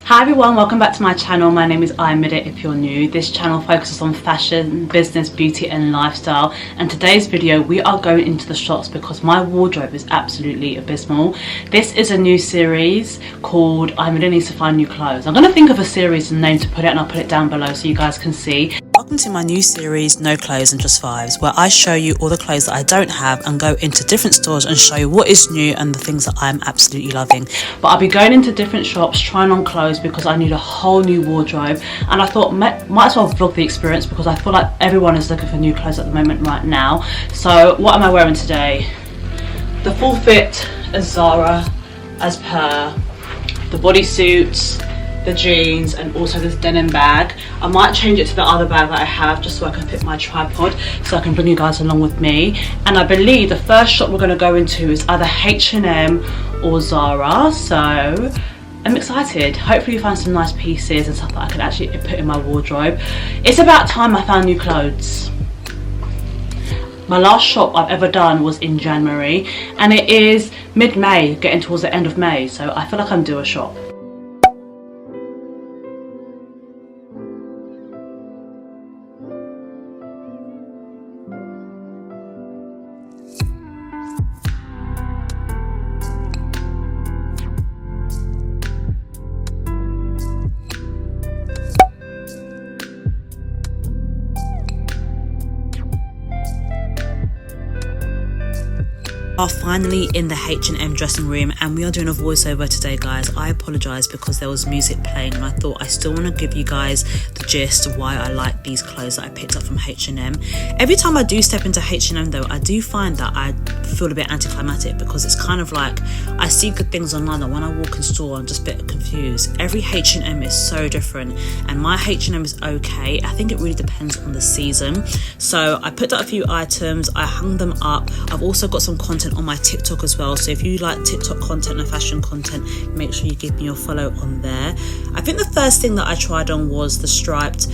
Hi everyone, welcome back to my channel. My name is AYOMIDEMO if you're new. This channel focuses on fashion, business, beauty and lifestyle, and today's video we are going into the shops because my wardrobe is absolutely abysmal. This is a new series called AYOMIDEMO Needs to Find New Clothes. I'm going to think of a series and name to put it, and I'll put it down below so you guys can see. Welcome to my new series, No Clothes and Just Vibes, where I show you all the clothes that I don't have and go into different stores and show you what is new and the things that I'm absolutely loving. But I'll be going into different shops, trying on clothes because I need a whole new wardrobe, and I thought might as well vlog the experience because I feel like everyone is looking for new clothes at the moment right now. So what am I wearing today? The full fit as Zara as per, the bodysuits, the jeans, and also this denim bag. I might change it to the other bag that I have just so I can fit my tripod so I can bring you guys along with me. And I believe the first shop we're going to go into is either H&M or Zara, so I'm excited. Hopefully you find some nice pieces and stuff that I can actually put in my wardrobe. It's about time I found new clothes. My last shop I've ever done was in January and it is mid-May, getting towards the end of May, so I feel like I'm due a shop. Are finally in the H&M dressing room and we are doing a voiceover today, guys. I apologize because there was music playing and I thought I still want to give you guys the gist of why I like these clothes that I picked up from H&M. Every time I do step into H&M though, I do find that I feel a bit anticlimactic because it's kind of like I see good things online and when I walk in store I'm just a bit confused. Every H&M is so different and my H&M is okay. I think it really depends on the season. So I picked up a few items, I hung them up. I've also got some content on my TikTok as well, so if you like TikTok content and fashion content, make sure you give me your follow on there. I think the first thing that I tried on was the striped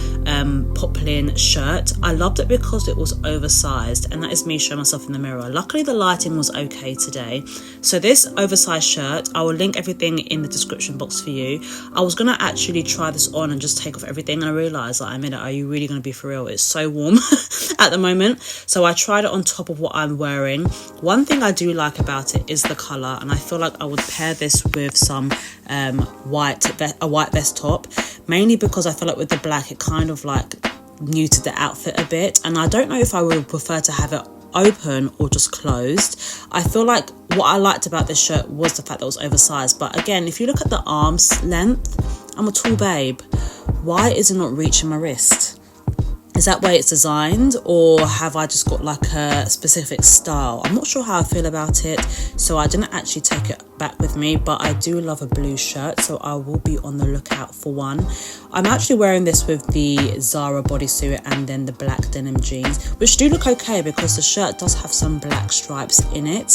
poplin shirt. I loved it because it was oversized, and that is me showing myself in the mirror. Luckily the lighting was okay today. So this oversized shirt, I will link everything in the description box for you. I was gonna actually try this on and just take off everything, and I realized like, are you really gonna be for real? It's so warm at the moment. So I tried it on top of what I'm wearing. One thing I do like about it is the color, and I feel like I would pair this with some a white vest top, mainly because I feel like with the black it kind of like muted the outfit a bit, and I don't know if I would prefer to have it open or just closed. I feel like what I liked about this shirt was the fact that it was oversized, but again, if you look at the arm's length, I'm a tall babe. Why is it not reaching my wrist? Is that way it's designed, or have I just got like a specific style? I'm not sure how I feel about it, so I didn't actually take it back with me, but I do love a blue shirt, so I will be on the lookout for one. I'm actually wearing this with the Zara bodysuit and then the black denim jeans, which do look okay because the shirt does have some black stripes in it.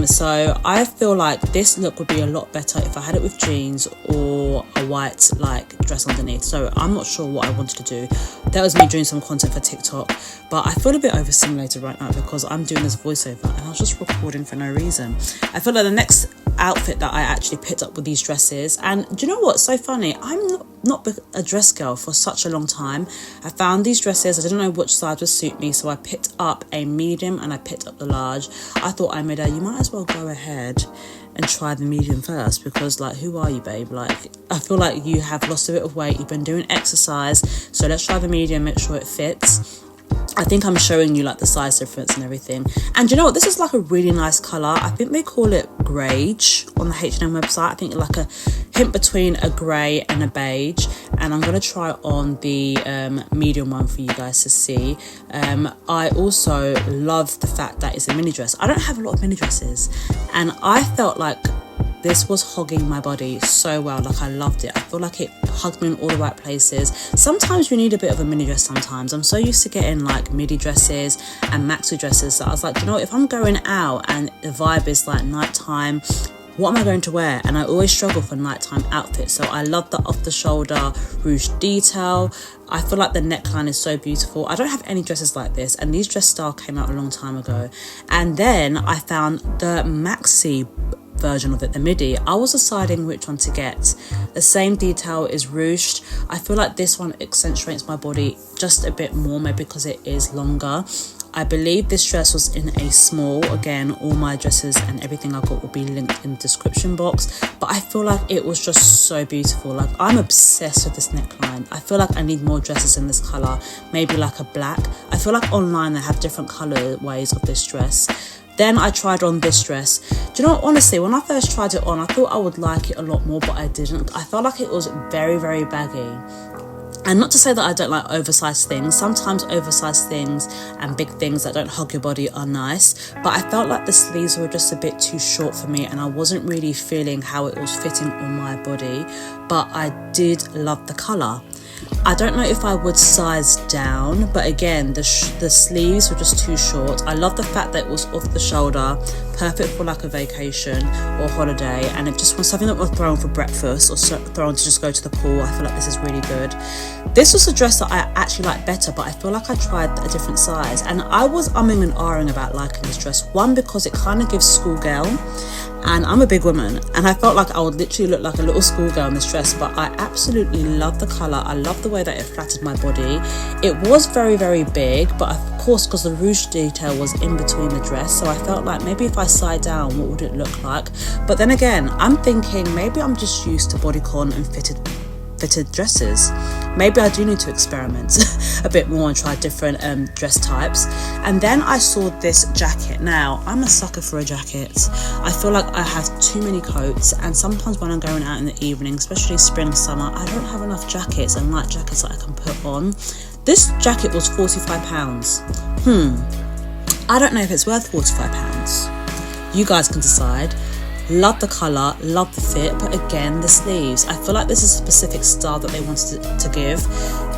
So I feel like this look would be a lot better if I had it with jeans or a white like dress underneath. So I'm not sure what I wanted to do. That was me doing some content for TikTok, but I feel a bit overstimulated right now because I'm doing this voiceover and I was just recording for no reason. I feel like the next outfit that I actually picked up with these dresses, and do you know what's so funny? I'm not a dress girl for such a long time. I found these dresses, I didn't know which size would suit me, so I picked up a medium and I picked up the large. I thought, AYOMIDEMO, you might as well go ahead and try the medium first because like, who are you, babe? Like, I feel like you have lost a bit of weight, you've been doing exercise, so let's try the medium, make sure it fits. I think I'm showing you like the size difference and everything. And you know what, this is like a really nice colour. I think they call it greige on the H&M website. I think like a hint between a grey and a beige, and I'm going to try on the medium one for you guys to see. I also love the fact that it's a mini dress. I don't have a lot of mini dresses, and I felt like this was hogging my body so well. Like, I loved it. I feel like it hugged me in all the right places. Sometimes you need a bit of a mini dress sometimes. I'm so used to getting like midi dresses and maxi dresses that I was like, you know, if I'm going out and the vibe is like nighttime, what am I going to wear? And I always struggle for nighttime outfits. So I love the off the shoulder ruche detail. I feel like the neckline is so beautiful. I don't have any dresses like this, and these dress style came out a long time ago. And then I found the maxi version of it, the midi. I was deciding which one to get. The same detail is ruched. I feel like this one accentuates my body just a bit more, maybe because it is longer. I believe this dress was in a small. Again, all my dresses and everything I got will be linked in the description box. But I feel like it was just so beautiful. Like, I'm obsessed with this neckline. I feel like I need more dresses in this colour. Maybe like a black. I feel like online they have different colourways of this dress. Then I tried on this dress. Do you know what, honestly, when I first tried it on, I thought I would like it a lot more, but I didn't. I felt like it was very, very baggy. And not to say that I don't like oversized things. Sometimes oversized things and big things that don't hug your body are nice. But I felt like the sleeves were just a bit too short for me, and I wasn't really feeling how it was fitting on my body. But I did love the colour. I don't know if I would size down, but again, the sleeves were just too short. I love the fact that it was off the shoulder, perfect for like a vacation or holiday, and it just was something that was thrown for breakfast or thrown to just go to the pool. I feel like this is really good. This was a dress that I actually like better, but I feel like I tried a different size, and I was umming and ahhing about liking this dress. One, because it kind of gives schoolgirl, and I'm a big woman, and I felt like I would literally look like a little schoolgirl in this dress. But I absolutely love the colour. I love the way that it flattered my body. It was very, very big, but of course, because the ruche detail was in between the dress, so I felt like maybe if I side down, what would it look like? But then again, I'm thinking maybe I'm just used to bodycon and fitted dresses. Maybe I do need to experiment a bit more and try different dress types. And then I saw this jacket. Now, I'm a sucker for a jacket. I feel like I have too many coats, and sometimes when I'm going out in the evening, especially spring, summer, I don't have enough jackets and light jackets that I can put on. This jacket was £45. I don't know if it's worth £45. You guys can decide. Love the colour, love the fit, but again, the sleeves. I feel like this is a specific style that they wanted to give.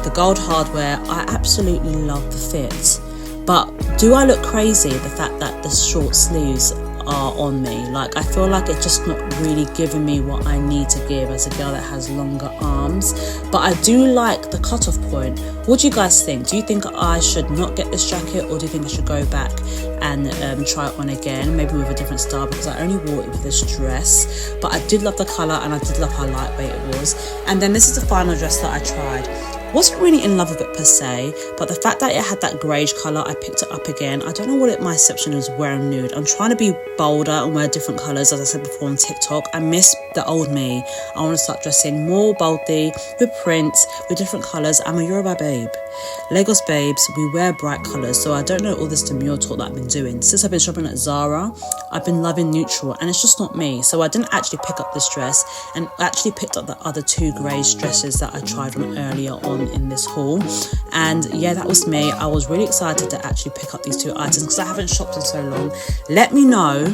The gold hardware, I absolutely love the fit. But do I look crazy, the fact that the short sleeves are on me? Like, I feel like it's just not really giving me what I need to give as a girl that has longer arms. But I do like the cutoff point. What do you guys think? Do you think I should not get this jacket, or do you think I should go back and try it on again, maybe with a different style? Because I only wore it with this dress, but I did love the colour and I did love how lightweight it was. And then this is the final dress that I tried. Wasn't really in love with it per se, but the fact that it had that greyish colour, I picked it up again. I don't know what my exception is wearing nude. I'm trying to be bolder and wear different colours, as I said before on TikTok. I miss the old me. I want to start dressing more boldly, with prints, with different colours. I'm a Yoruba babe. Lagos babes, we wear bright colours, so I don't know all this demure talk that I've been doing. Since I've been shopping at Zara, I've been loving neutral, and it's just not me. So I didn't actually pick up this dress, and actually picked up the other two greyish dresses that I tried on earlier on in this haul. And yeah, that was me. I was really excited to actually pick up these two items because I haven't shopped in so long. Let me know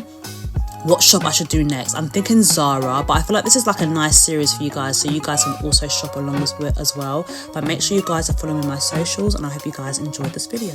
what shop I should do next. I'm thinking Zara, but I feel like this is like a nice series for you guys, so you guys can also shop along as well. But make sure you guys are following me on my socials, and I hope you guys enjoyed this video.